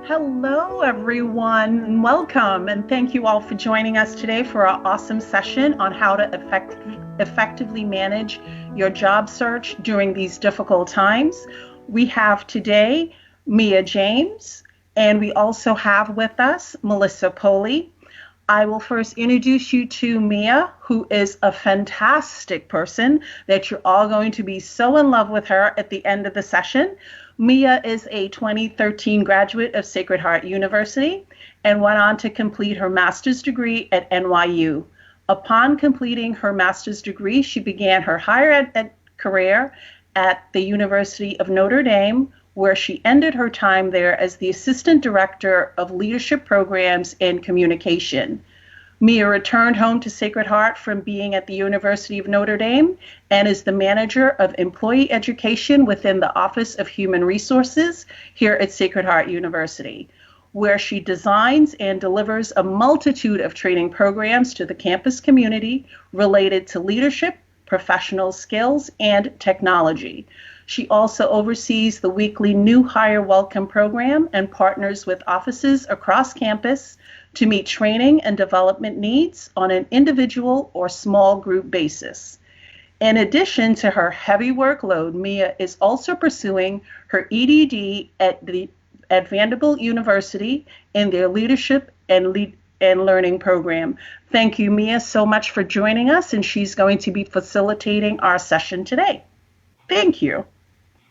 Hello, everyone, and welcome. And thank you all for joining us today for our awesome session on how to effectively manage your job search during these difficult times. We have today Mia James, and we also have with us Melissa Poley. I will first introduce you to Mia, who is a fantastic person that you're all going to be so in love with her at the end of the session. Mia is a 2013 graduate of Sacred Heart University and went on to complete her master's degree at NYU. Upon completing her master's degree, she began her higher ed career at the University of Notre Dame, where she ended her time there as the Assistant Director of Leadership Programs and Communication. Mia returned home to Sacred Heart from being at the University of Notre Dame and is the Manager of Employee Education within the Office of Human Resources here at Sacred Heart University, where she designs and delivers a multitude of training programs to the campus community related to leadership, professional skills, and technology. She also oversees the weekly New Hire Welcome program and partners with offices across campus to meet training and development needs on an individual or small group basis. In addition to her heavy workload, Mia is also pursuing her EDD at Vanderbilt University in their leadership and learning program. Thank you, Mia, so much for joining us, and she's going to be facilitating our session today. Thank you.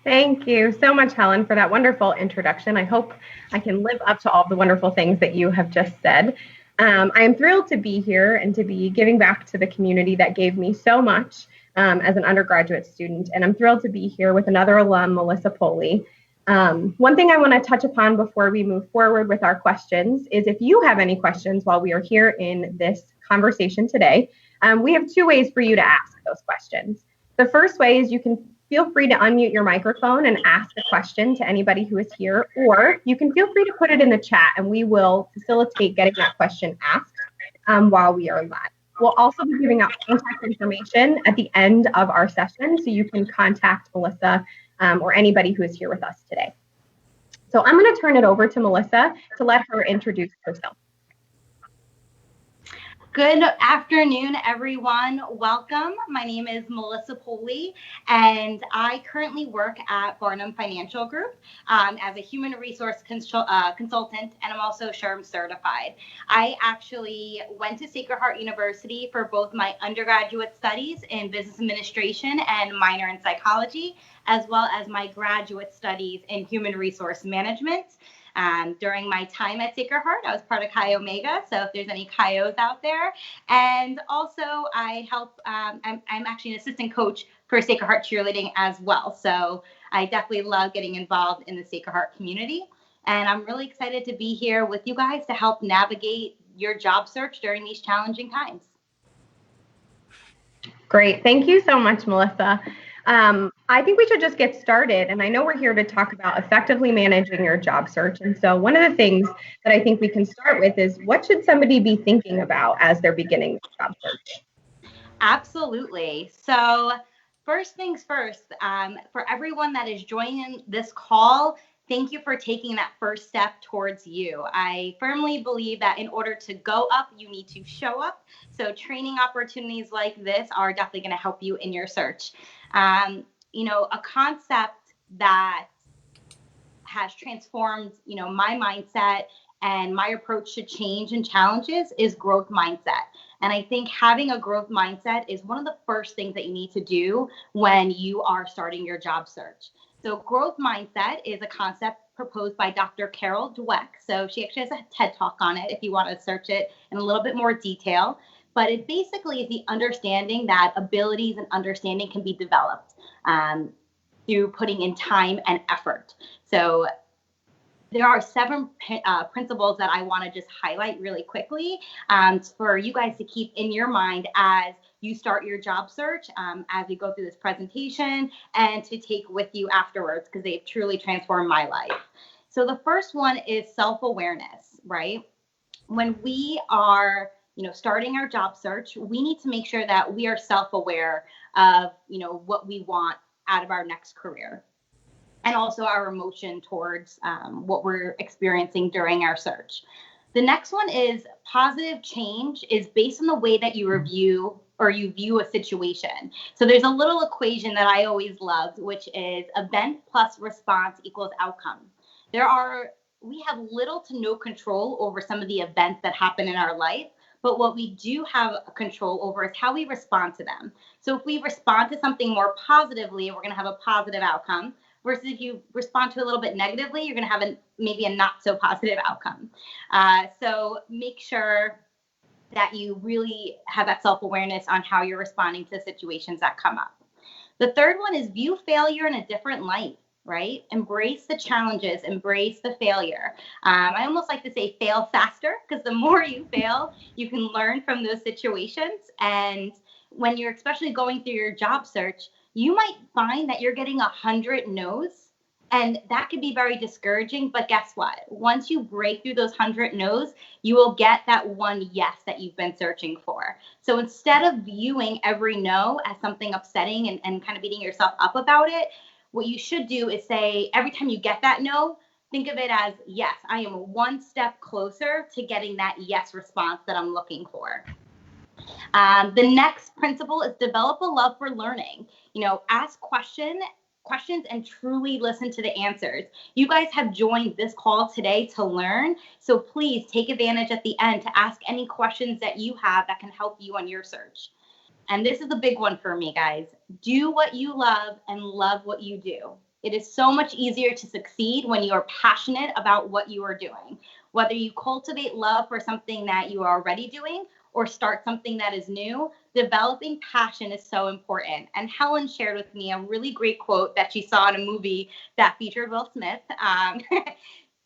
Thank you so much, Helen, for that wonderful introduction. I hope I can live up to all the wonderful things that you have just said. I am thrilled to be here and to be giving back to the community that gave me so much as an undergraduate student. And I'm thrilled to be here with another alum, Melissa Poley. One thing I want to touch upon before we move forward with our questions is if you have any questions while we are here in this conversation today, we have two ways for you to ask those questions. The first way is you can feel free to unmute your microphone and ask a question to anybody who is here, or you can feel free to put it in the chat and we will facilitate getting that question asked while we are live. We'll also be giving out contact information at the end of our session, so you can contact Melissa or anybody who is here with us today. So I'm going to turn it over to Melissa to let her introduce herself. Good afternoon, everyone. Welcome. My name is Melissa Poley, and I currently work at Barnum Financial Group as a human resource consultant, and I'm also SHRM certified. I actually went to Sacred Heart University for both my undergraduate studies in business administration and minor in psychology, as well as my graduate studies in human resource management. During my time at Sacred Heart, I was part of Chi Omega, so if there's any Chios out there. And also I help, I'm actually an assistant coach for Sacred Heart cheerleading as well. So I definitely love getting involved in the Sacred Heart community. And I'm really excited to be here with you guys to help navigate your job search during these challenging times. Great. Thank you so much, Melissa. I think we should just get started. And I know we're here to talk about effectively managing your job search. And so one of the things that I think we can start with is what should somebody be thinking about as they're beginning their job search? Absolutely. So first things first, for everyone that is joining this call, thank you for taking that first step towards you. I firmly believe that in order to go up, you need to show up. So training opportunities like this are definitely going to help you in your search. A concept that has transformed, my mindset and my approach to change and challenges is growth mindset. And I think having a growth mindset is one of the first things that you need to do when you are starting your job search. So growth mindset is a concept proposed by Dr. Carol Dweck. So she actually has a TED Talk on it if you want to search it in a little bit more detail. But it basically is the understanding that abilities and understanding can be developed through putting in time and effort. So there are 7 principles that I want to just highlight really quickly for you guys to keep in your mind as you start your job search, as we go through this presentation, and to take with you afterwards, because they've truly transformed my life. So the first one is self-awareness, right? When we are starting our job search, we need to make sure that we are self-aware of, what we want out of our next career. and also our emotion towards what we're experiencing during our search. The next one is positive change is based on the way that you review or you view a situation. So there's a little equation that I always loved, which is event plus response equals outcome. We have little to no control over some of the events that happen in our life, but what we do have control over is how we respond to them. So if we respond to something more positively, we're going to have a positive outcome. Versus if you respond to it a little bit negatively, you're going to have maybe a not so positive outcome. So make sure that you really have that self-awareness on how you're responding to situations that come up. The third one is view failure in a different light, right? Embrace the challenges, embrace the failure. I almost like to say fail faster, because the more you fail, you can learn from those situations. And when you're especially going through your job search, you might find that you're getting 100 no's, and that could be very discouraging. But guess what? Once you break through those 100 no's, you will get that one yes that you've been searching for. So instead of viewing every no as something upsetting and kind of beating yourself up about it, what you should do is say, every time you get that no, think of it as, yes, I am one step closer to getting that yes response that I'm looking for. The next principle is develop a love for learning. Ask questions and truly listen to the answers. You guys have joined this call today to learn, so please take advantage at the end to ask any questions that you have that can help you on your search. And this is a big one for me, guys. Do what you love and love what you do. It is so much easier to succeed when you are passionate about what you are doing. Whether you cultivate love for something that you are already doing or start something that is new, developing passion is so important. And Helen shared with me a really great quote that she saw in a movie that featured Will Smith.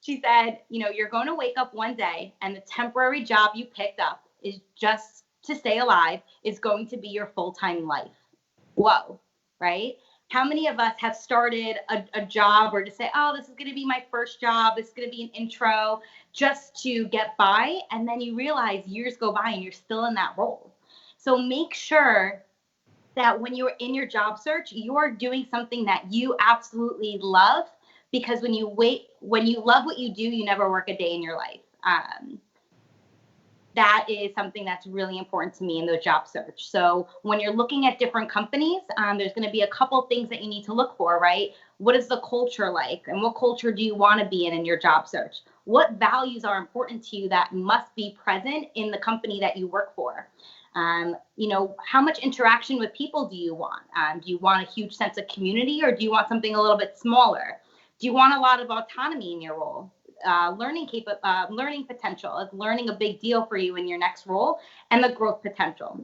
She said, you're going to wake up one day and the temporary job you picked up is just to stay alive is going to be your full-time life. Whoa, right? How many of us have started a job or to say, oh, this is going to be my first job, this is going to be an intro, just to get by, and then you realize years go by and you're still in that role. So make sure that when you're in your job search, you are doing something that you absolutely love, because when you love what you do, you never work a day in your life. That is something that's really important to me in the job search. So when you're looking at different companies, there's going to be a couple things that you need to look for, right? What is the culture like? And what culture do you want to be in your job search? What values are important to you that must be present in the company that you work for? How much interaction with people do you want? Do you want a huge sense of community, or do you want something a little bit smaller? Do you want a lot of autonomy in your role? Learning potential, is learning a big deal for you in your next role, and the growth potential.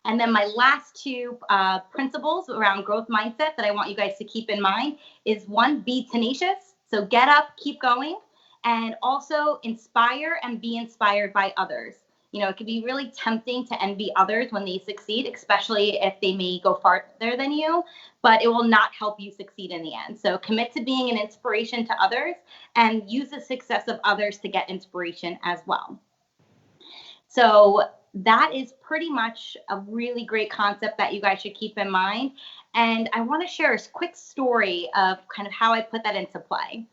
And then my last two principles around growth mindset that I want you guys to keep in mind is, one, be tenacious. So get up, keep going, and also inspire and be inspired by others. It can be really tempting to envy others when they succeed, especially if they may go farther than you, but it will not help you succeed in the end. So commit to being an inspiration to others and use the success of others to get inspiration as well. So that is pretty much a really great concept that you guys should keep in mind. And I want to share a quick story of kind of how I put that into play.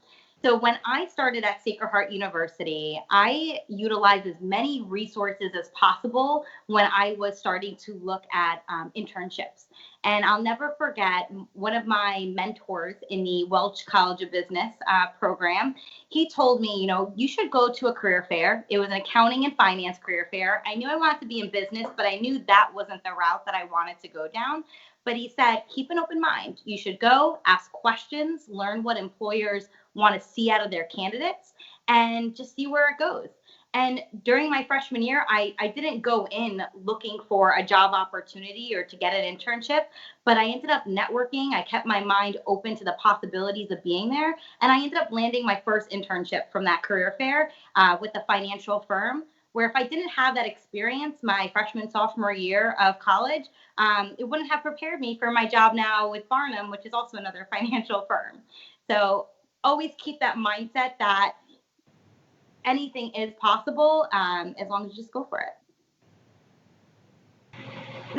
So when I started at Sacred Heart University, I utilized as many resources as possible when I was starting to look at internships. And I'll never forget one of my mentors in the Welch College of Business program. He told me, you should go to a career fair. It was an accounting and finance career fair. I knew I wanted to be in business, but I knew that wasn't the route that I wanted to go down. But he said, keep an open mind. You should go, ask questions, learn what employers want to see out of their candidates, and just see where it goes. And during my freshman year, I didn't go in looking for a job opportunity or to get an internship, but I ended up networking. I kept my mind open to the possibilities of being there. And I ended up landing my first internship from that career fair with a financial firm, where if I didn't have that experience my freshman, sophomore year of college, it wouldn't have prepared me for my job now with Barnum, which is also another financial firm. So always keep that mindset that anything is possible as long as you just go for it.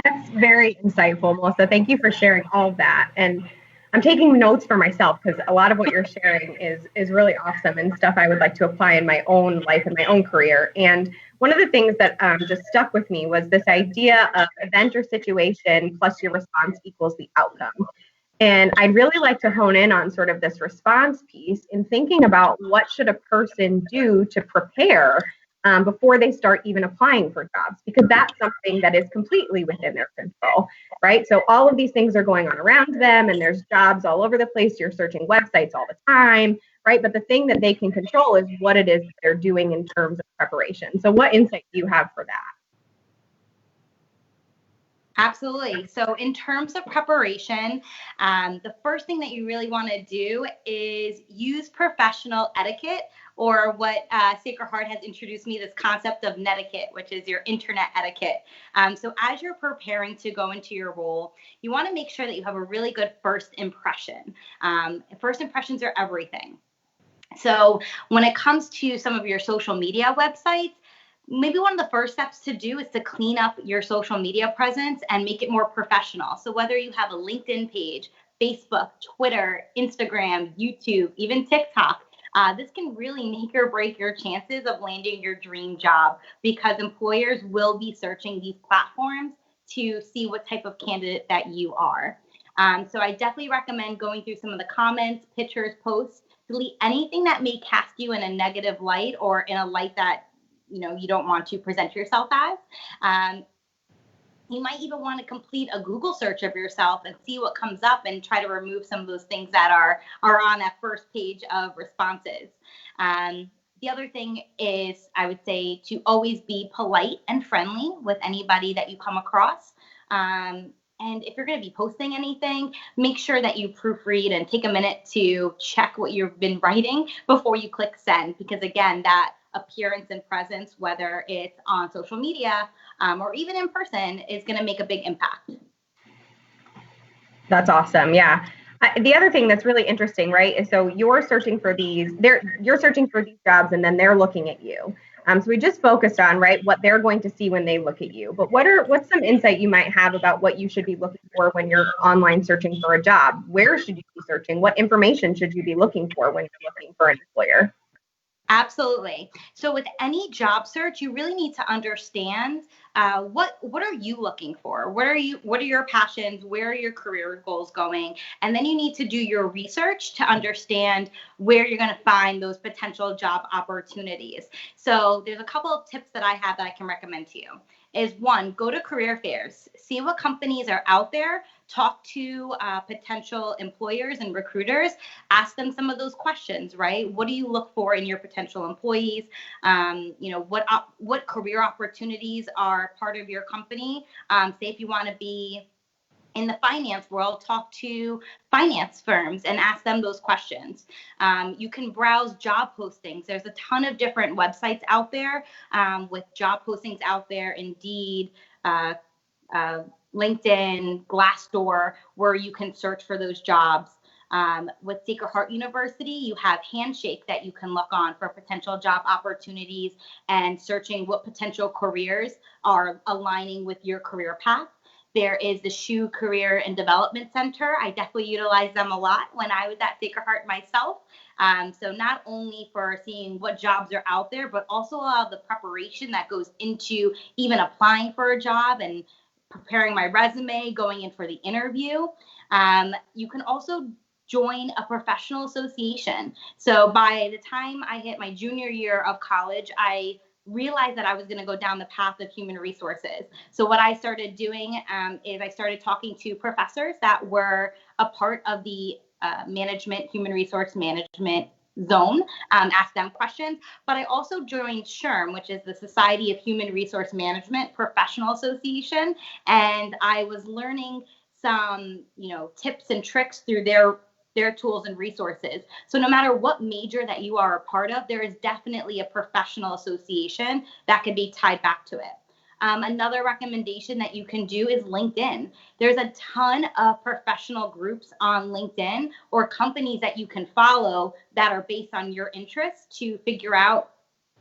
That's very insightful, Melissa. Thank you for sharing all of that. And I'm taking notes for myself because a lot of what you're sharing is really awesome and stuff I would like to apply in my own life and my own career. And one of the things that just stuck with me was this idea of event or situation plus your response equals the outcome. And I'd really like to hone in on sort of this response piece in thinking about what should a person do to prepare before they start even applying for jobs, because that's something that is completely within their control, right? So all of these things are going on around them and there's jobs all over the place. You're searching websites all the time, right? But the thing that they can control is what it is that they're doing in terms of preparation. So what insight do you have for that? Absolutely. So in terms of preparation, the first thing that you really want to do is use professional etiquette, or what Sacred Heart has introduced me, this concept of netiquette, which is your internet etiquette. So as you're preparing to go into your role, you want to make sure that you have a really good first impression. First impressions are everything. So when it comes to some of your social media websites, maybe one of the first steps to do is to clean up your social media presence and make it more professional. So whether you have a LinkedIn page, Facebook, Twitter, Instagram, YouTube, even TikTok, this can really make or break your chances of landing your dream job, because employers will be searching these platforms to see what type of candidate that you are. So I definitely recommend going through some of the comments, pictures, posts, delete anything that may cast you in a negative light or in a light that you don't want to present yourself as. You might even want to complete a Google search of yourself and see what comes up and try to remove some of those things that are on that first page of responses. The other thing is, I would say, to always be polite and friendly with anybody that you come across. And if you're going to be posting anything, make sure that you proofread and take a minute to check what you've been writing before you click send, because again, that appearance and presence, whether it's on social media or even in person, is going to make a big impact. That's awesome. Yeah. The other thing that's really interesting, right, is so you're searching for these jobs and then they're looking at you. So we just focused on, right, what they're going to see when they look at you. But what's some insight you might have about what you should be looking for when you're online searching for a job? Where should you be searching? What information should you be looking for when you're looking for an employer? Absolutely. So with any job search, you really need to understand what are you looking for? What are your passions? Where are your career goals going? And then you need to do your research to understand where you're going to find those potential job opportunities. So there's a couple of tips that I have that I can recommend to you. Is one, go to career fairs, see what companies are out there, talk to potential employers and recruiters, ask them some of those questions, right? What do you look for in your potential employees? What career opportunities are part of your company? Say if you want to be in the finance world, talk to finance firms and ask them those questions. You can browse job postings. There's a ton of different websites out there with job postings out there, Indeed, LinkedIn, Glassdoor, where you can search for those jobs. With Sacred Heart University, you have Handshake that you can look on for potential job opportunities and searching what potential careers are aligning with your career path. There is the SHU Career and Development Center. I definitely utilize them a lot when I was at Sacred Heart myself. So not only for seeing what jobs are out there, but also the preparation that goes into even applying for a job and preparing my resume, going in for the interview. You can also join a professional association. So by the time I hit my junior year of college, I realized that I was going to go down the path of human resources. So what I started doing is I started talking to professors that were a part of the human resource management zone, ask them questions. But I also joined SHRM, which is the Society of Human Resource Management Professional Association. And I was learning some, tips and tricks through their tools and resources. So no matter what major that you are a part of, there is definitely a professional association that could be tied back to it. Another recommendation that you can do is LinkedIn. There's a ton of professional groups on LinkedIn or companies that you can follow that are based on your interests to figure out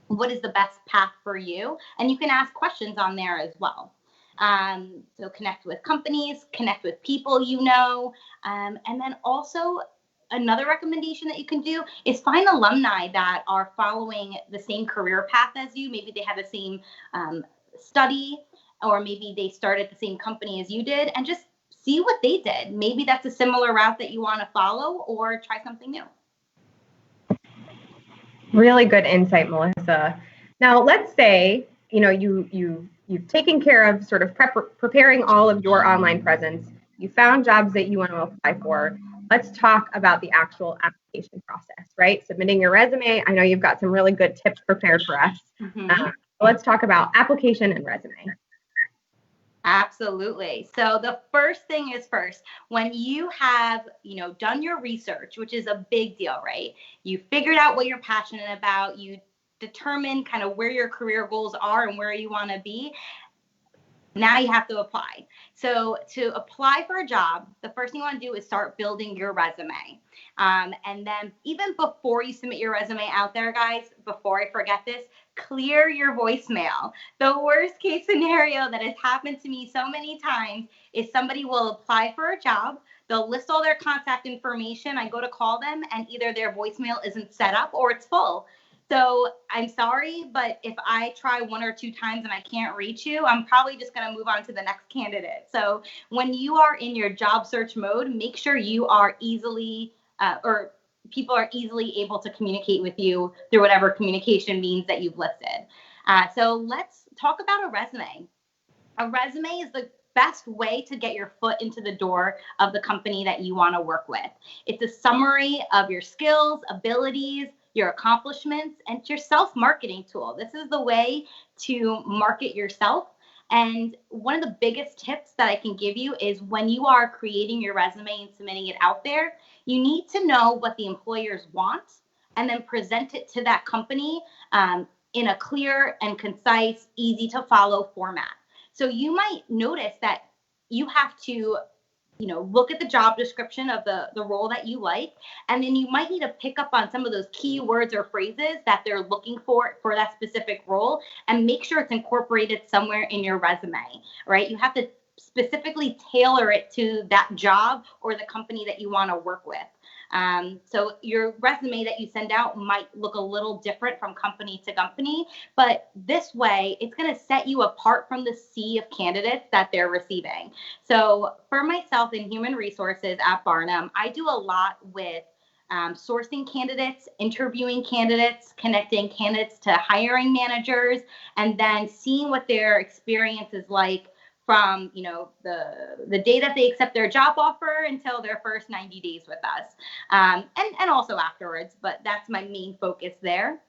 what is the best path for you. And you can ask questions on there as well. So connect with companies, connect with people you know, and then also another recommendation that you can do is find alumni that are following the same career path as you. Maybe they have the same study, or maybe they started the same company as you did, and just see what they did. Maybe that's a similar route that you want to follow, or try something new. Really good insight, Melissa. Now, let's say, you've taken care of sort of preparing all of your online presence. You found jobs that you want to apply for. Let's talk about the actual application process, right? Submitting your resume. I know you've got some really good tips prepared for us. Let's talk about application and resume. Absolutely. So the first thing is first, when you have, done your research, which is a big deal, right? You figured out what you're passionate about, you determine kind of where your career goals are and where you want to be. Now you have to apply. So to apply for a job, the first thing you want to do is start building your resume. And then even before you submit your resume out there, guys, before I forget this, clear your voicemail. The worst case scenario that has happened to me so many times is somebody will apply for a job. They'll list all their contact information. I go to call them and either their voicemail isn't set up or it's full. So I'm sorry, but if I try 1 or 2 times and I can't reach you, I'm probably just going to move on to the next candidate. So when you are in your job search mode, make sure you are easily or people are easily able to communicate with you through whatever communication means that you've listed. So let's talk about a resume. A resume is the best way to get your foot into the door of the company that you want to work with. It's a summary of your skills, abilities, your accomplishments, and your self-marketing tool. This is the way to market yourself. And one of the biggest tips that I can give you is when you are creating your resume and submitting it out there, you need to know what the employers want and then present it to that company in a clear and concise, easy to follow format. So you might notice that you have to, look at the job description of the role that you like, and then you might need to pick up on some of those key words or phrases that they're looking for that specific role, and make sure it's incorporated somewhere in your resume, right? You have to specifically tailor it to that job or the company that you want to work with. So your resume that you send out might look a little different from company to company, but this way it's going to set you apart from the sea of candidates that they're receiving. So for myself in human resources at Barnum, I do a lot with sourcing candidates, interviewing candidates, connecting candidates to hiring managers, and then seeing what their experience is like from the day that they accept their job offer until their first 90 days with us, and also afterwards, but that's my main focus there.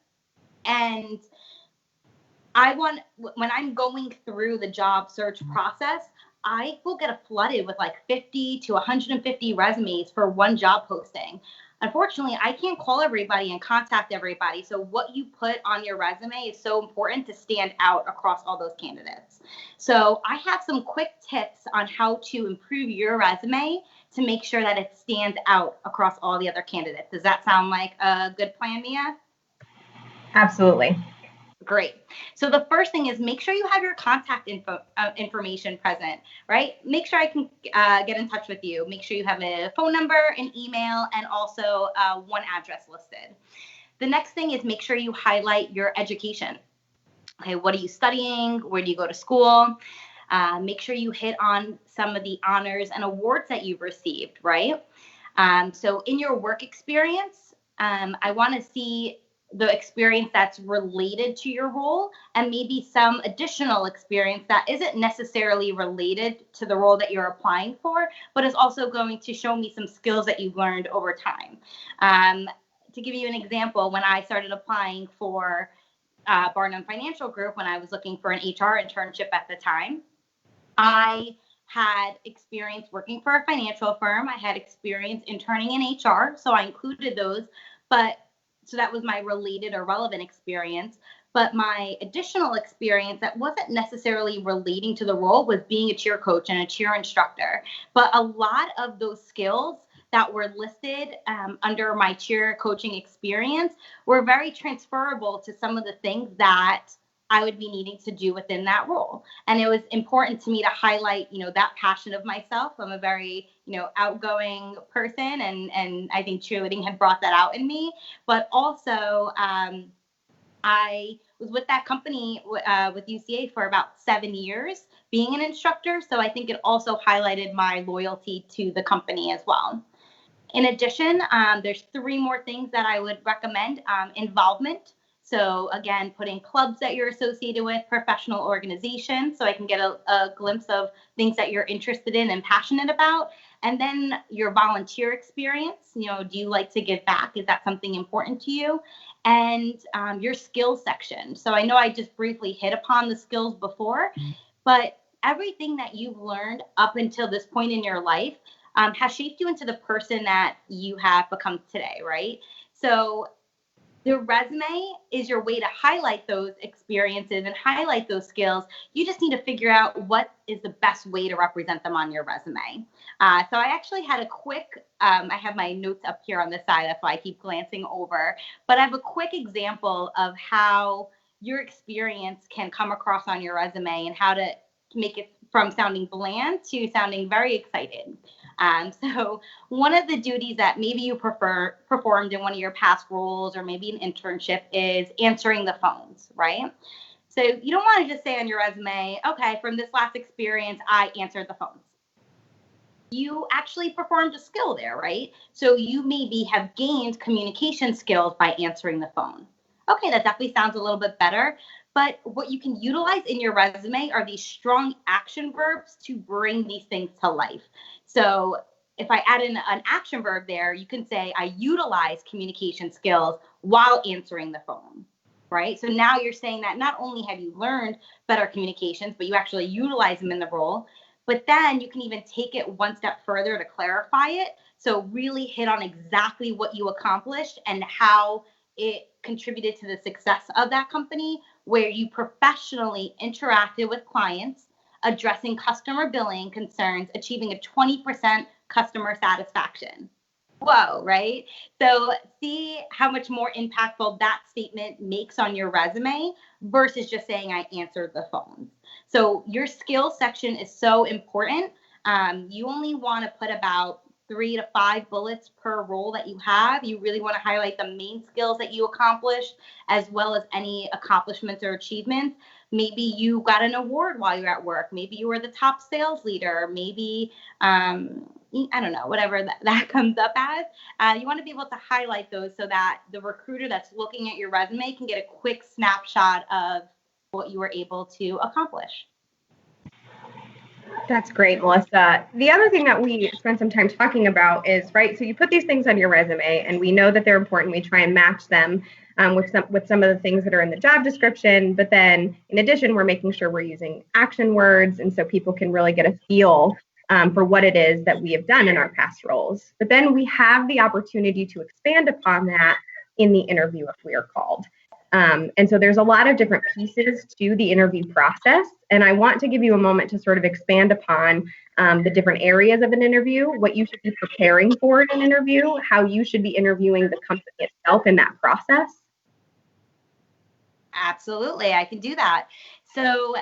And when I'm going through the job search process, I will get flooded with like 50 to 150 resumes for one job posting. Unfortunately, I can't call everybody and contact everybody. So what you put on your resume is so important to stand out across all those candidates. So I have some quick tips on how to improve your resume to make sure that it stands out across all the other candidates. Does that sound like a good plan, Mia? Absolutely. Great. So the first thing is make sure you have your contact information present, right? Make sure I can get in touch with you. Make sure you have a phone number, an email, and also one address listed. The next thing is make sure you highlight your education. Okay, what are you studying? Where do you go to school? Make sure you hit on some of the honors and awards that you've received, right? So in your work experience, I want to see the experience that's related to your role, and maybe some additional experience that isn't necessarily related to the role that you're applying for, but is also going to show me some skills that you've learned over time. To give you an example, when I started applying for Barnum Financial Group, when I was looking for an HR internship at the time, I had experience working for a financial firm. I had experience interning in HR, so I included those, so that was my related or relevant experience. But my additional experience that wasn't necessarily relating to the role was being a cheer coach and a cheer instructor. But a lot of those skills that were listed under my cheer coaching experience were very transferable to some of the things that I would be needing to do within that role. And it was important to me to highlight, that passion of myself. I'm a very, outgoing person, and I think cheerleading had brought that out in me. But also, I was with that company with UCA for about 7 years being an instructor. So I think it also highlighted my loyalty to the company as well. In addition, there's 3 more things that I would recommend. Involvement. So again, putting clubs that you're associated with, professional organizations, so I can get a glimpse of things that you're interested in and passionate about. And then your volunteer experience. Do you like to give back? Is that something important to you? And your skills section. So I know I just briefly hit upon the skills before, but everything that you've learned up until this point in your life has shaped you into the person that you have become today, right? So the resume is your way to highlight those experiences and highlight those skills. You just need to figure out what is the best way to represent them on your resume. So I actually had a quick, I have my notes up here on this side, that's why I keep glancing over, but I have a quick example of how your experience can come across on your resume and how to make it from sounding bland to sounding very excited. So one of the duties that maybe you performed in one of your past roles or maybe an internship is answering the phones, right? So you don't want to just say on your resume, okay, from this last experience, I answered the phones. You actually performed a skill there, right? So you maybe have gained communication skills by answering the phone. Okay, that definitely sounds a little bit better. But what you can utilize in your resume are these strong action verbs to bring these things to life. So if I add in an action verb there, you can say, I utilize communication skills while answering the phone, right? So now you're saying that not only have you learned better communications, but you actually utilize them in the role. But then you can even take it one step further to clarify it. So really hit on exactly what you accomplished and how it contributed to the success of that company, where you professionally interacted with clients, addressing customer billing concerns, achieving a 20% customer satisfaction. Whoa, right? So see how much more impactful that statement makes on your resume versus just saying I answered the phones. So your skills section is so important. You only want to put about 3 to 5 bullets per role that you have. You really want to highlight the main skills that you accomplished, as well as any accomplishments or achievements. Maybe you got an award while you're at work. Maybe you were the top sales leader. Maybe, I don't know, whatever that comes up as. You want to be able to highlight those so that the recruiter that's looking at your resume can get a quick snapshot of what you were able to accomplish. That's great, Melissa. The other thing that we spend some time talking about is, right, so you put these things on your resume and we know that they're important. We try and match them with some of the things that are in the job description. But then in addition, we're making sure we're using action words. And so people can really get a feel for what it is that we have done in our past roles. But then we have the opportunity to expand upon that in the interview if we are called. And so there's a lot of different pieces to the interview process. And I want to give you a moment to sort of expand upon the different areas of an interview, what you should be preparing for in an interview, how you should be interviewing the company itself in that process. Absolutely, I can do that. So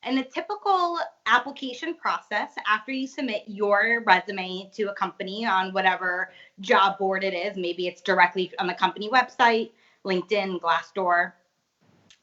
in the typical application process, after you submit your resume to a company on whatever job board it is, maybe it's directly on the company website, LinkedIn, Glassdoor,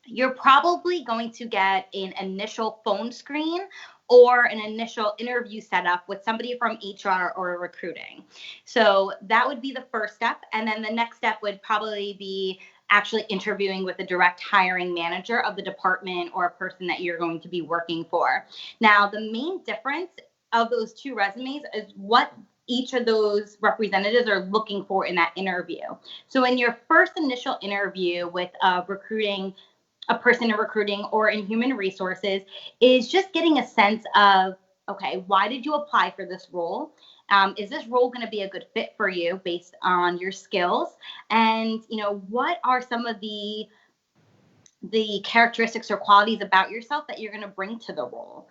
you're probably going to get an initial phone screen or an initial interview set up with somebody from HR or recruiting. So that would be the first step. And then the next step would probably be actually interviewing with the direct hiring manager of the department or a person that you're going to be working for. Now, the main difference of those two resumes is what each of those representatives are looking for in that interview. So in your first initial interview with a person in recruiting or in human resources is just getting a sense of, okay, why did you apply for this role? Is this role going to be a good fit for you based on your skills? And, what are some of the characteristics or qualities about yourself that you're going to bring to the role?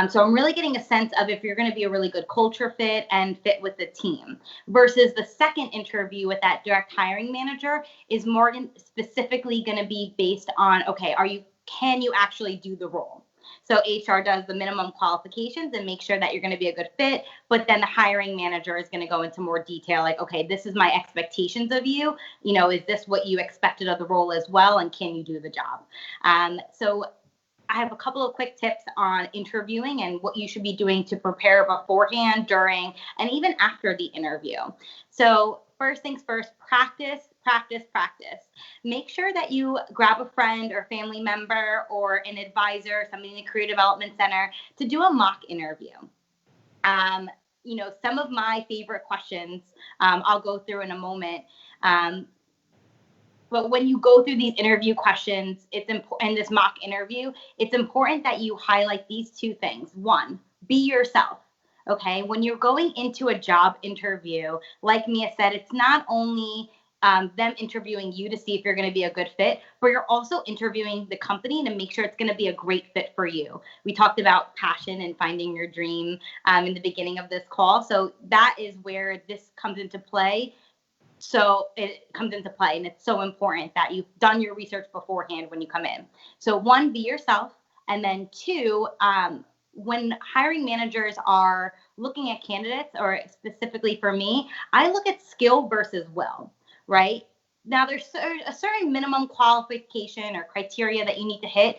So I'm really getting a sense of if you're going to be a really good culture fit and fit with the team, versus the second interview with that direct hiring manager is more specifically going to be based on, okay, are you can you actually do the role? So HR does the minimum qualifications and make sure that you're going to be a good fit. But then the hiring manager is going to go into more detail, like, okay, this is my expectations of you. You know, is this what you expected of the role as well? And can you do the job? So I have a couple of quick tips on interviewing and what you should be doing to prepare beforehand, during, and even after the interview. So first things first, practice. Make sure that you grab a friend or family member or an advisor, somebody in the Career Development Center, to do a mock interview. You know, some of my favorite questions I'll go through in a moment. But when you go through these interview questions, it's important in this mock interview, it's important that you highlight these two things. One, be yourself. Okay, when you're going into a job interview, like Mia said, it's not only them interviewing you to see if you're going to be a good fit, but you're also interviewing the company to make sure it's going to be a great fit for you. We talked about passion and finding your dream in the beginning of this call. So that is where this comes into play. And it's so important that you've done your research beforehand when you come in. So one, be yourself. And then two, when hiring managers are looking at candidates, or specifically for me, I look at skill versus will. Right? Now, there's a certain minimum qualification or criteria that you need to hit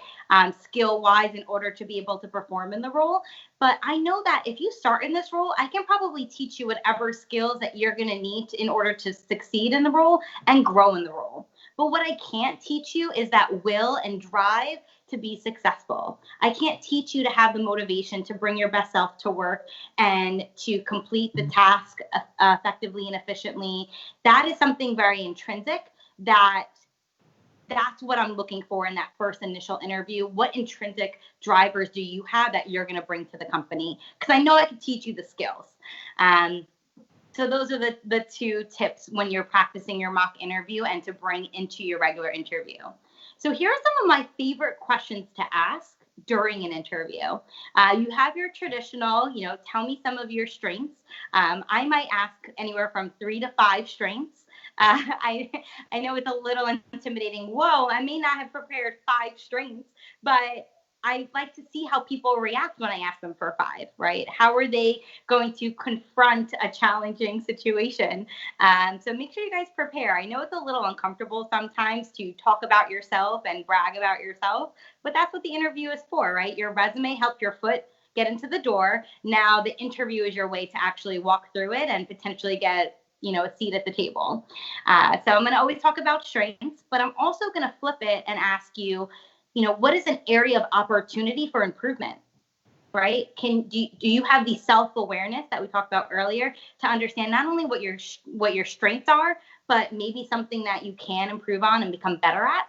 skill-wise in order to be able to perform in the role. But I know that if you start in this role, I can probably teach you whatever skills that you're going to need in order to succeed in the role and grow in the role. But what I can't teach you is that will and drive to be successful. I can't teach you to have the motivation to bring your best self to work and to complete the task effectively and efficiently. That is something very intrinsic. That's what I'm looking for in that first initial interview. What intrinsic drivers do you have that you're going to bring to the company? Because I know I can teach you the skills. So those are the two tips when you're practicing your mock interview and to bring into your regular interview. So here are some of my favorite questions to ask during an interview. You have your traditional, tell me some of your strengths. I might ask anywhere from 3 to 5 strengths. I know it's a little intimidating. Whoa, I may not have prepared 5 strengths, but I like to see how people react when I ask them for 5, right? How are they going to confront a challenging situation? So make sure you guys prepare. I know it's a little uncomfortable sometimes to talk about yourself and brag about yourself, but that's what the interview is for, right? Your resume helped your foot get into the door. Now the interview is your way to actually walk through it and potentially get a seat at the table. So I'm going to always talk about strengths, but I'm also going to flip it and ask you, what is an area of opportunity for improvement, right? Do you have the self-awareness that we talked about earlier to understand not only what your strengths are, but maybe something that you can improve on and become better at?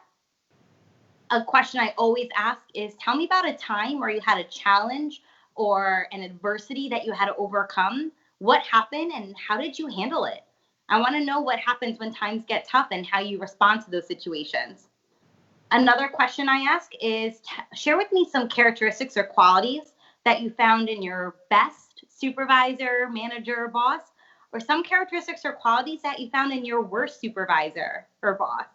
A question I always ask is, tell me about a time where you had a challenge or an adversity that you had to overcome. What happened and how did you handle it? I want to know what happens when times get tough and how you respond to those situations. Another question I ask is, share with me some characteristics or qualities that you found in your best supervisor, manager, boss, or some characteristics or qualities that you found in your worst supervisor or boss.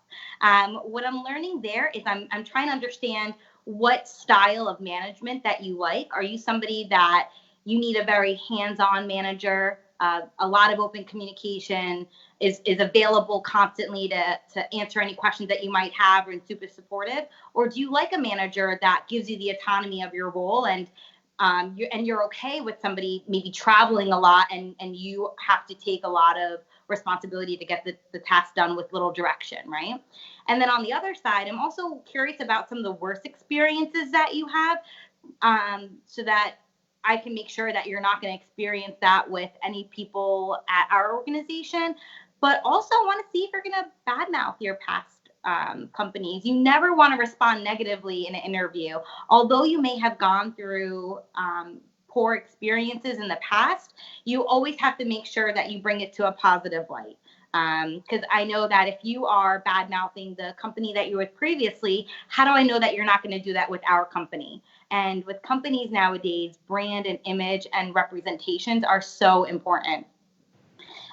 What I'm learning there is I'm trying to understand what style of management that you like. Are you somebody that you need a very hands-on manager, a lot of open communication, is available constantly to answer any questions that you might have and super supportive? Or do you like a manager that gives you the autonomy of your role and you're okay with somebody maybe traveling a lot and you have to take a lot of responsibility to get the task done with little direction, right? And then on the other side, I'm also curious about some of the worst experiences that you have, so that I can make sure that you're not going to experience that with any people at our organization. But also I want to see if you're going to badmouth your past companies. You never want to respond negatively in an interview. Although you may have gone through poor experiences in the past, you always have to make sure that you bring it to a positive light. Because I know that if you are bad-mouthing the company that you were with previously, how do I know that you're not going to do that with our company? And with companies nowadays, brand and image and representations are so important.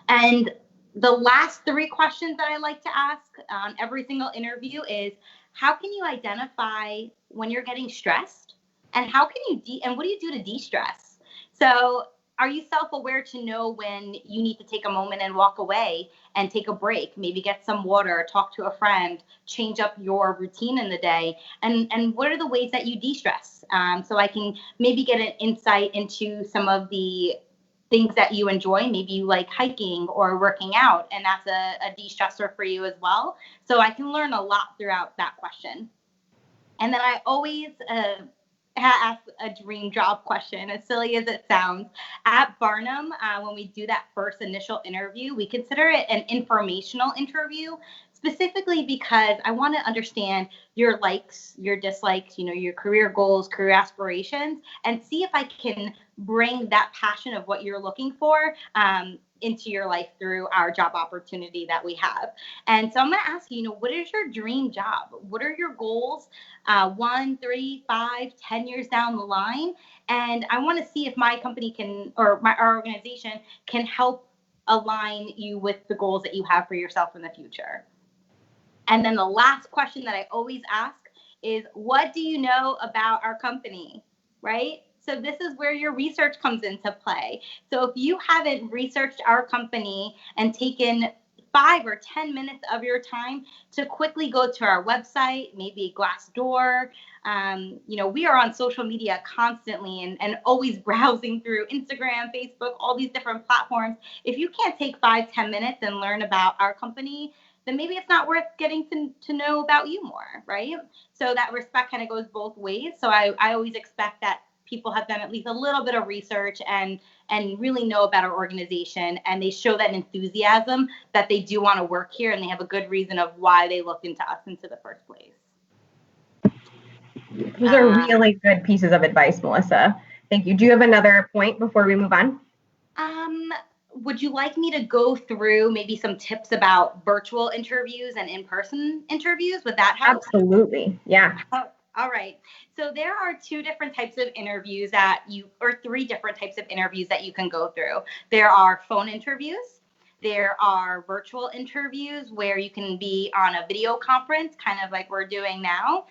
And the last 3 questions that I like to ask on every single interview is, how can you identify when you're getting stressed, and how can you and what do you do to de-stress? So are you self-aware to know when you need to take a moment and walk away and take a break, maybe get some water, talk to a friend, change up your routine in the day? And what are the ways that you de-stress? So I can maybe get an insight into some of the things that you enjoy. Maybe you like hiking or working out, and that's a de-stressor for you as well. So I can learn a lot throughout that question. And then I always ask a dream job question, as silly as it sounds. At Barnum, when we do that first initial interview, we consider it an informational interview, specifically because I want to understand your likes, your dislikes, your career goals, career aspirations, and see if I can bring that passion of what you're looking for into your life through our job opportunity that we have. And so I'm going to ask you, what is your dream job? What are your goals 1, 3, 5, 10 years down the line? And I want to see if my company can, or our organization can help align you with the goals that you have for yourself in the future. And then the last question that I always ask is, what do you know about our company, right? So this is where your research comes into play. So if you haven't researched our company and taken 5 or 10 minutes of your time to quickly go to our website, maybe Glassdoor, we are on social media constantly and always browsing through Instagram, Facebook, all these different platforms. If you can't take 5-10 minutes and learn about our company, then maybe it's not worth getting to know about you more, right? So that respect kind of goes both ways. So I always expect that people have done at least a little bit of research and really know about our organization, and they show that enthusiasm that they do want to work here, and they have a good reason of why they looked into us into the first place. Those are really good pieces of advice, Melissa. Thank you. Do you have another point before we move on? Would you like me to go through maybe some tips about virtual interviews and in-person interviews? Would that help? Absolutely. Yeah. All right. So there are 2 different types of interviews or 3 different types of interviews that you can go through. There are phone interviews. There are virtual interviews where you can be on a video conference, kind of like we're doing now.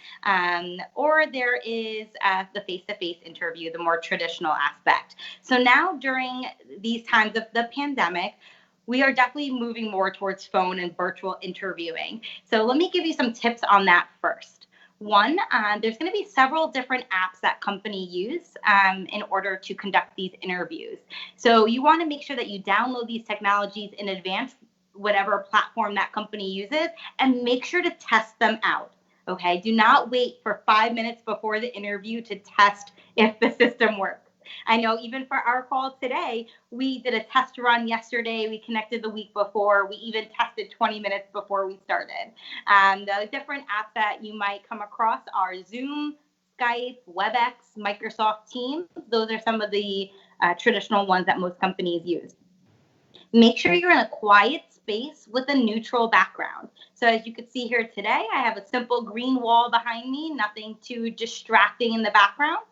Or there is the face-to-face interview, the more traditional aspect. So now during these times of the pandemic, we are definitely moving more towards phone and virtual interviewing. So let me give you some tips on that first. One, there's going to be several different apps that companies use in order to conduct these interviews. So you want to make sure that you download these technologies in advance, whatever platform that company uses, and make sure to test them out. Okay, do not wait for 5 minutes before the interview to test if the system works. I know even for our call today, we did a test run yesterday. We connected the week before. We even tested 20 minutes before we started. The different apps that you might come across are Zoom, Skype, WebEx, Microsoft Teams. Those are some of the traditional ones that most companies use. Make sure you're in a quiet space with a neutral background. So as you can see here today, I have a simple green wall behind me, nothing too distracting in the background.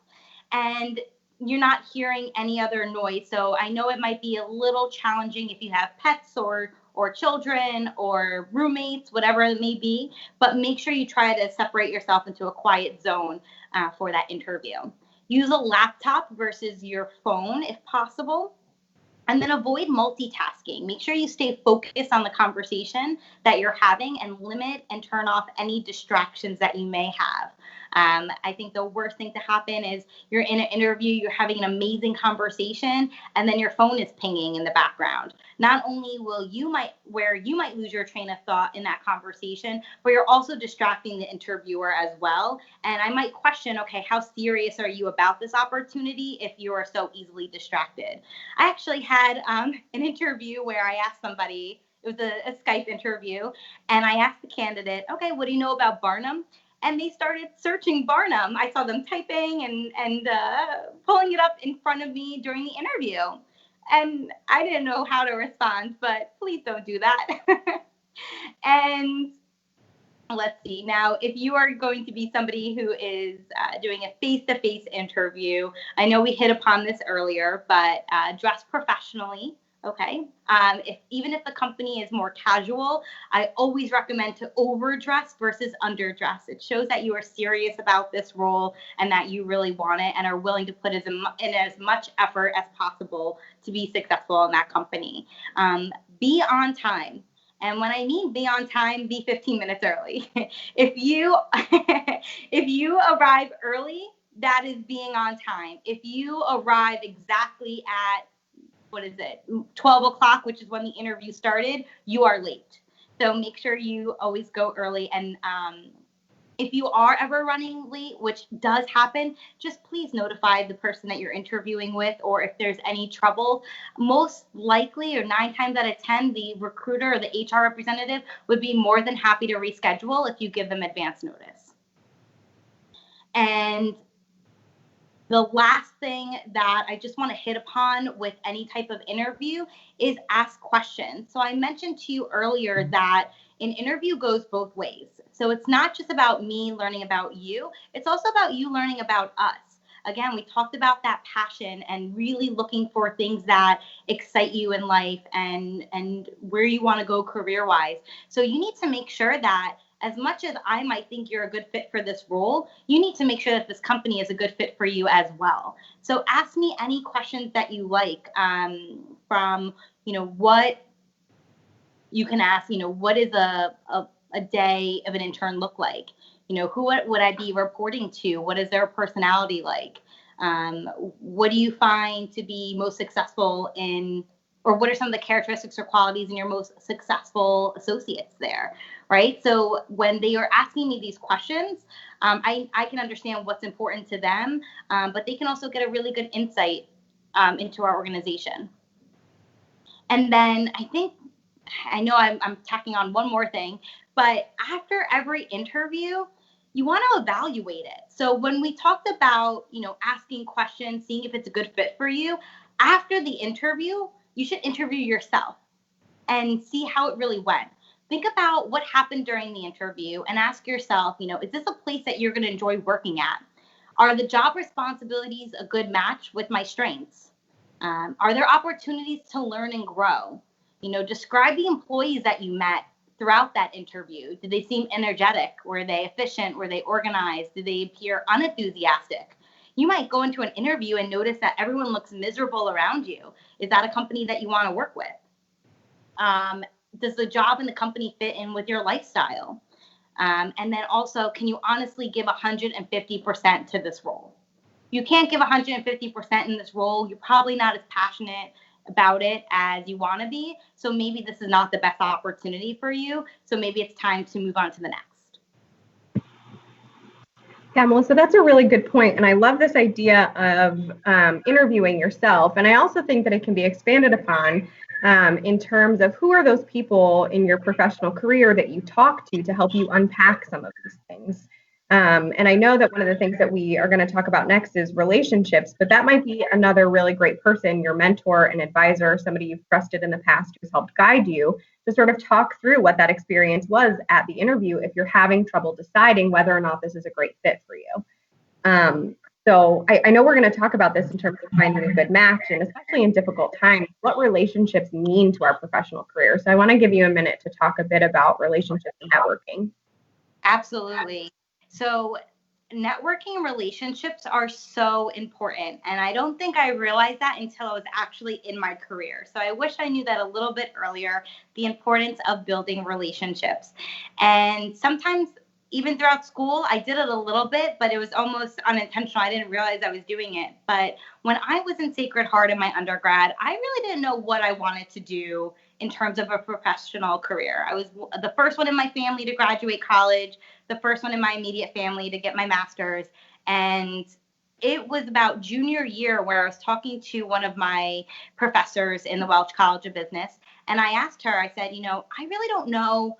And you're not hearing any other noise. So I know it might be a little challenging if you have pets or children or roommates, whatever it may be, but make sure you try to separate yourself into a quiet zone for that interview. Use a laptop versus your phone if possible. And then avoid multitasking. Make sure you stay focused on the conversation that you're having and limit and turn off any distractions that you may have. I think the worst thing to happen is you're in an interview, you're having an amazing conversation, and then your phone is pinging in the background. Not only will you might lose your train of thought in that conversation, but you're also distracting the interviewer as well. And I might question, okay, how serious are you about this opportunity if you are so easily distracted? I actually had an interview where I asked somebody, it was a Skype interview, and I asked the candidate, okay, what do you know about Barnum? And they started searching Barnum. I saw them typing and pulling it up in front of me during the interview. And I didn't know how to respond, but please don't do that. And let's see. Now, if you are going to be somebody who is doing a face-to-face interview, I know we hit upon this earlier, but dress professionally. Okay. Even if the company is more casual, I always recommend to overdress versus underdress. It shows that you are serious about this role and that you really want it and are willing to put in as much effort as possible to be successful in that company. Be on time. And when I mean be on time, be 15 minutes early. if you if you arrive early, that is being on time. If you arrive exactly at 12 o'clock, which is when the interview started, you are late. So make sure you always go early. And if you are ever running late, which does happen, just please notify the person that you're interviewing with, or if there's any trouble. Most likely, or 9 times out of 10, the recruiter or the HR representative would be more than happy to reschedule if you give them advance notice. And the last thing that I just want to hit upon with any type of interview is ask questions. So I mentioned to you earlier that an interview goes both ways. So it's not just about me learning about you, it's also about you learning about us. Again, we talked about that passion and really looking for things that excite you in life and where you want to go career-wise. So you need to make sure that as much as I might think you're a good fit for this role, you need to make sure that this company is a good fit for you as well. So ask me any questions that you like, from, what you can ask, what is a day of an intern look like? Who would I be reporting to? What is their personality like? What do you find to be most successful in, or what are some of the characteristics or qualities in your most successful associates there, right? So when they are asking me these questions, I can understand what's important to them, but they can also get a really good insight into our organization. And then I know I'm tacking on one more thing, but after every interview, you want to evaluate it. So when we talked about, asking questions, seeing if it's a good fit for you, after the interview, you should interview yourself and see how it really went. Think about what happened during the interview and ask yourself, is this a place that you're going to enjoy working at? Are the job responsibilities a good match with my strengths? Are there opportunities to learn and grow? Describe the employees that you met throughout that interview. Did they seem energetic? Were they efficient? Were they organized? Did they appear unenthusiastic? You might go into an interview and notice that everyone looks miserable around you. Is that a company that you want to work with? Does the job and the company fit in with your lifestyle? And then also, can you honestly give 150% to this role? You can't give 150% in this role. You're probably not as passionate about it as you want to be. So maybe this is not the best opportunity for you. So maybe it's time to move on to the next. Yeah, Melissa, that's a really good point. And I love this idea of interviewing yourself. And I also think that it can be expanded upon in terms of who are those people in your professional career that you talk to help you unpack some of these things. And I know that one of the things that we are going to talk about next is relationships, but that might be another really great person, your mentor, an advisor, somebody you've trusted in the past who's helped guide you to sort of talk through what that experience was at the interview if you're having trouble deciding whether or not this is a great fit for you. So I know we're going to talk about this in terms of finding a good match, and especially in difficult times, what relationships mean to our professional career. So I want to give you a minute to talk a bit about relationships and networking. Absolutely. So networking and relationships are so important. And I don't think I realized that until I was actually in my career. So I wish I knew that a little bit earlier, the importance of building relationships. And sometimes even throughout school, I did it a little bit, but it was almost unintentional. I didn't realize I was doing it. But when I was in Sacred Heart in my undergrad, I really didn't know what I wanted to do in terms of a professional career. I was the first one in my family to graduate college, the first one in my immediate family to get my master's. And it was about junior year where I was talking to one of my professors in the Welch College of Business. And I asked her, I said, I really don't know,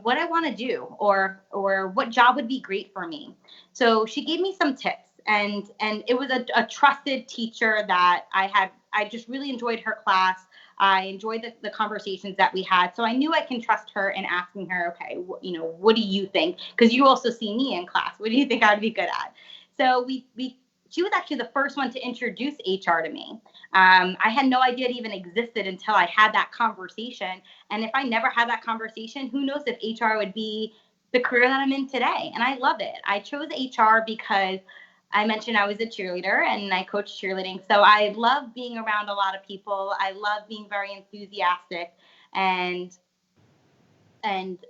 what I want to do or what job would be great for me. So she gave me some tips, and it was a trusted teacher that I just really enjoyed her class. I enjoyed the conversations that we had. So I knew I can trust her in asking her, okay, what do you think? Because you also see me in class. What do you think I would be good at? So we she was actually the first one to introduce HR to me. I had no idea it even existed until I had that conversation. And if I never had that conversation, who knows if HR would be the career that I'm in today. And I love it. I chose HR because I mentioned I was a cheerleader and I coached cheerleading. So I love being around a lot of people. I love being very enthusiastic, and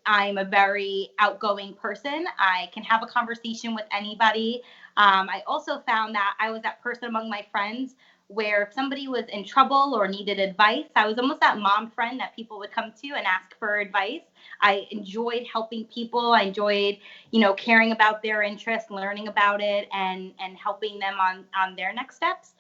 I'm a very outgoing person. I can have a conversation with anybody. I also found that I was that person among my friends where if somebody was in trouble or needed advice, I was almost that mom friend that people would come to and ask for advice. I enjoyed helping people. I enjoyed, caring about their interests, learning about it, and helping them on their next steps.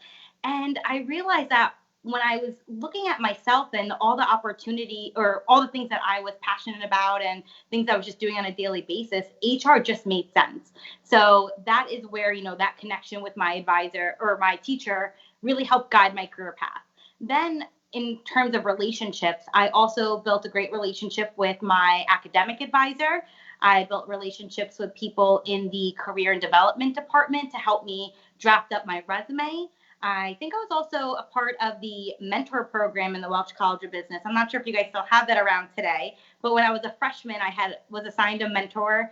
And I realized that when I was looking at myself and all the opportunity or all the things that I was passionate about and things I was just doing on a daily basis, HR just made sense. So that is where, that connection with my advisor or my teacher really helped guide my career path. Then in terms of relationships, I also built a great relationship with my academic advisor. I built relationships with people in the career and development department to help me draft up my resume. I think I was also a part of the mentor program in the Welch College of Business. I'm not sure if you guys still have that around today, but when I was a freshman, I was assigned a mentor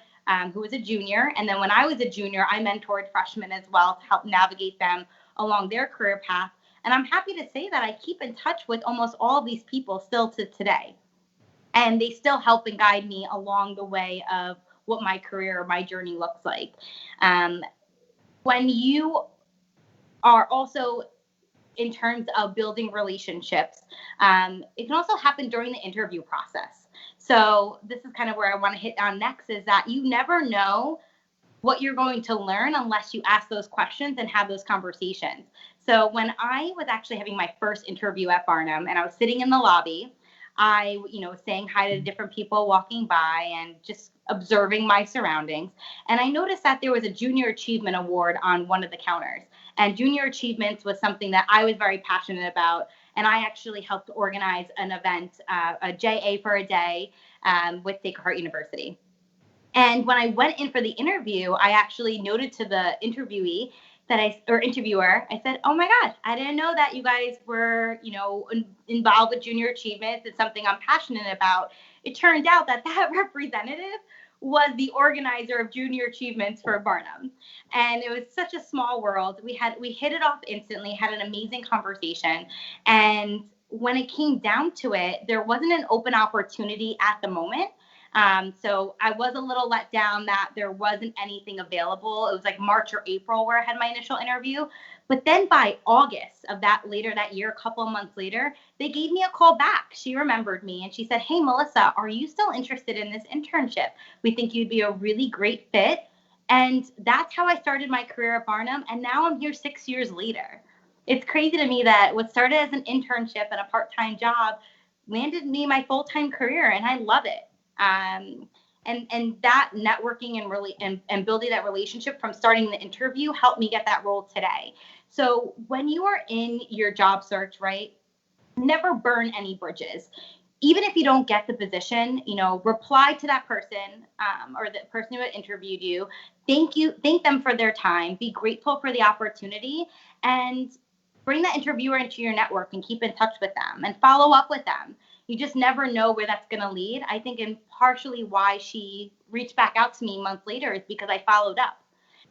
who was a junior. And then when I was a junior, I mentored freshmen as well to help navigate them along their career path. And I'm happy to say that I keep in touch with almost all of these people still to today. And they still help and guide me along the way of what my career or my journey looks like. When you are also in terms of building relationships, it can also happen during the interview process. So this is kind of where I want to hit on next, is that you never know what you're going to learn unless you ask those questions and have those conversations. So when I was actually having my first interview at Barnum and I was sitting in the lobby, I, was saying hi to different people walking by and just observing my surroundings. And I noticed that there was a Junior Achievement Award on one of the counters. And Junior Achievements was something that I was very passionate about. And I actually helped organize an event, a JA for a Day with Sacred Heart University. And when I went in for the interview, I actually noted to the interviewer, I said, "Oh my gosh, I didn't know that you guys were, involved with Junior Achievements. It's something I'm passionate about." It turned out that representative was the organizer of Junior Achievements for Barnum. And it was such a small world. We hit it off instantly, had an amazing conversation. And when it came down to it, there wasn't an open opportunity at the moment. So I was a little let down that there wasn't anything available. It was like March or April where I had my initial interview. But then by August of later that year, a couple of months later, they gave me a call back. She remembered me and she said, "Hey, Melissa, are you still interested in this internship? We think you'd be a really great fit." And that's how I started my career at Barnum. And now I'm here 6 years later. It's crazy to me that what started as an internship and a part-time job landed me my full-time career, and I love it. And that networking and building that relationship from starting the interview helped me get that role today. So when you are in your job search, right, never burn any bridges. Even if you don't get the position, reply to that person or the person who had interviewed you. Thank them for their time. Be grateful for the opportunity, and bring that interviewer into your network and keep in touch with them and follow up with them. You just never know where that's going to lead. I think and partially why she reached back out to me months later is because I followed up.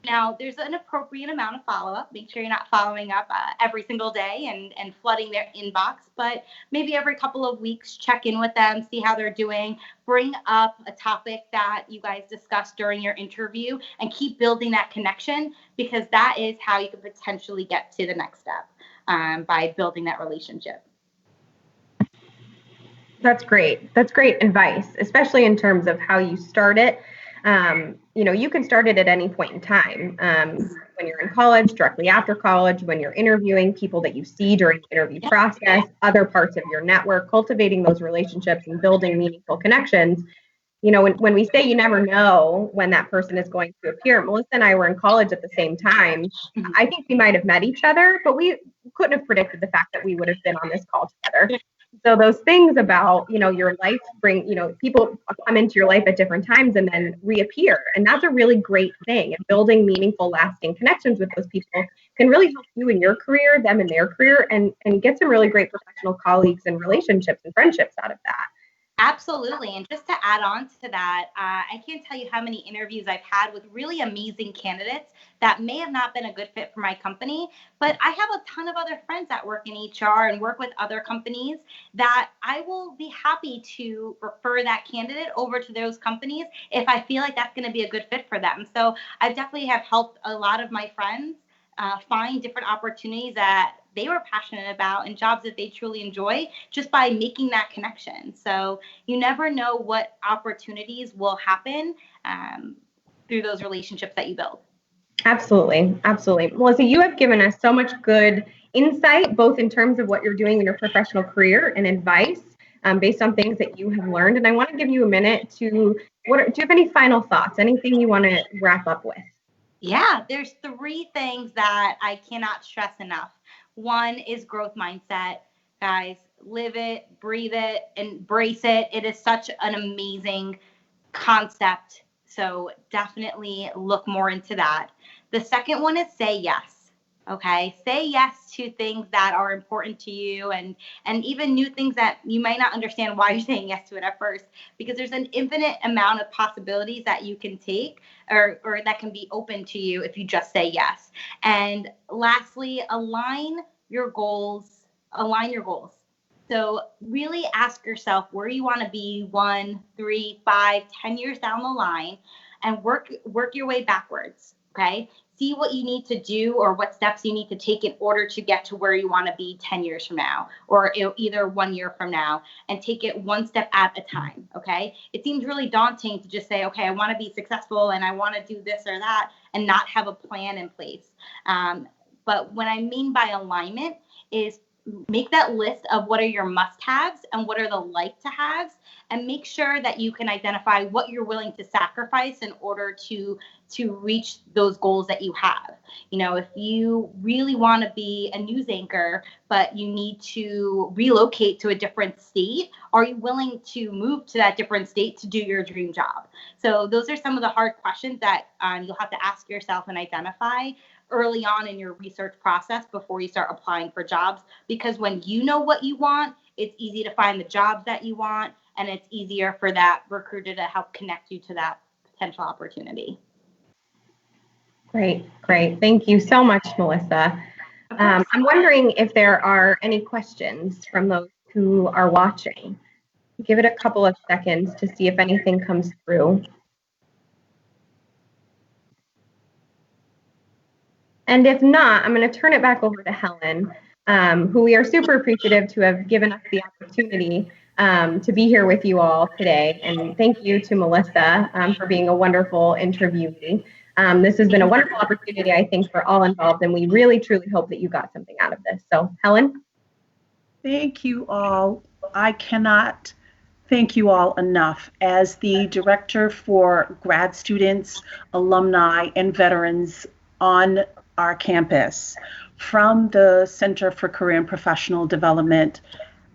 Now, there's an appropriate amount of follow-up. Make sure you're not following up every single day and flooding their inbox, but maybe every couple of weeks, check in with them, see how they're doing, bring up a topic that you guys discussed during your interview, and keep building that connection, because that is how you could potentially get to the next step by building that relationship. That's great. That's great advice, especially in terms of how you start it. You can start it at any point in time. When you're in college, directly after college, when you're interviewing people that you see during the interview process, other parts of your network, cultivating those relationships and building meaningful connections. When we say you never know when that person is going to appear, Melissa and I were in college at the same time. I think we might have met each other, but we couldn't have predicted the fact that we would have been on this call together. So those things about, your life people come into your life at different times and then reappear. And that's a really great thing. And building meaningful, lasting connections with those people can really help you in your career, them in their career, and get some really great professional colleagues and relationships and friendships out of that. Absolutely. And just to add on to that, I can't tell you how many interviews I've had with really amazing candidates that may have not been a good fit for my company, but I have a ton of other friends that work in HR and work with other companies that I will be happy to refer that candidate over to those companies if I feel like that's going to be a good fit for them. So I definitely have helped a lot of my friends find different opportunities that they were passionate about and jobs that they truly enjoy just by making that connection. So you never know what opportunities will happen through those relationships that you build. Absolutely. Absolutely. Melissa, you have given us so much good insight, both in terms of what you're doing in your professional career and advice based on things that you have learned. And I want to give you a minute to, do you have any final thoughts, anything you want to wrap up with? Yeah, there's 3 things that I cannot stress enough. One is growth mindset. Guys, live it, breathe it, embrace it. It is such an amazing concept. So definitely look more into that. The second one is say yes. Okay, say yes to things that are important to you and even new things that you might not understand why you're saying yes to it at first, because there's an infinite amount of possibilities that you can take or that can be open to you if you just say yes. And lastly, align your goals. So really ask yourself where you want to be 1, 3, 5, 10 years down the line and work your way backwards. Okay. See what you need to do or what steps you need to take in order to get to where you want to be 10 years from now or either 1 year from now, and take it one step at a time. Okay. It seems really daunting to just say, okay, I want to be successful and I want to do this or that and not have a plan in place. But what I mean by alignment is make that list of what are your must-haves and what are the like-to-haves, and make sure that you can identify what you're willing to sacrifice in order to reach those goals that you have. You know, if you really want to be a news anchor, but you need to relocate to a different state, are you willing to move to that different state to do your dream job? So those are some of the hard questions that you'll have to ask yourself and identify early on in your research process before you start applying for jobs, because when you know what you want, it's easy to find the jobs that you want, and it's easier for that recruiter to help connect you to that potential opportunity. Great. Thank you so much, Melissa. I'm wondering if there are any questions from those who are watching. Give it a couple of seconds to see if anything comes through. And if not, I'm going to turn it back over to Helen, who we are super appreciative to have given us the opportunity to be here with you all today. And thank you to Melissa for being a wonderful interviewee. This has been a wonderful opportunity, I think, for all involved, and we really, truly hope that you got something out of this. So, Helen? Thank you all. I cannot thank you all enough. As the director for grad students, alumni, and veterans on our campus, from the Center for Career and Professional Development,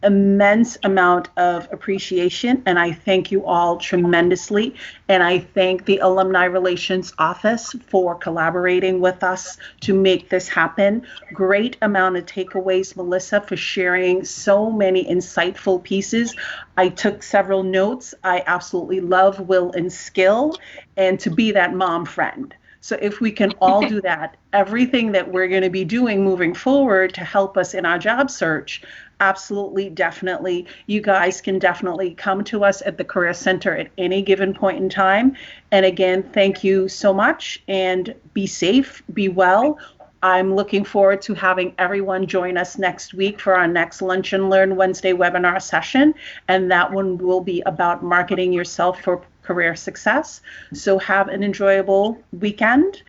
immense amount of appreciation, and I thank you all tremendously. And I thank the Alumni Relations Office for collaborating with us to make this happen. Great amount of takeaways, Melissa, for sharing so many insightful pieces. I took several notes. I absolutely love will and skill, and to be that mom friend. So if we can all do that, everything that we're going to be doing moving forward to help us in our job search, absolutely, definitely, you guys can definitely come to us at the Career Center at any given point in time. And again, thank you so much, and be safe, be well. I'm looking forward to having everyone join us next week for our next Lunch and Learn Wednesday webinar session. And that one will be about marketing yourself for career success. So have an enjoyable weekend,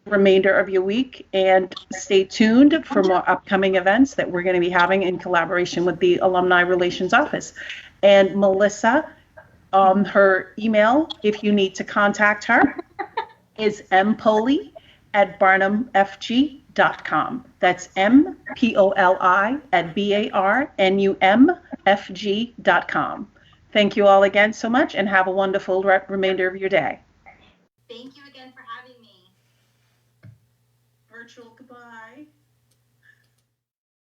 remainder of your week, and stay tuned for more upcoming events that we're going to be having in collaboration with the Alumni Relations Office. And Melissa, her email, if you need to contact her, is mpoli@barnumfg.com. That's MPOLI@BARNUMFG.com. Thank you all again so much, and have a wonderful remainder of your day. Thank you again for having me. virtual goodbye.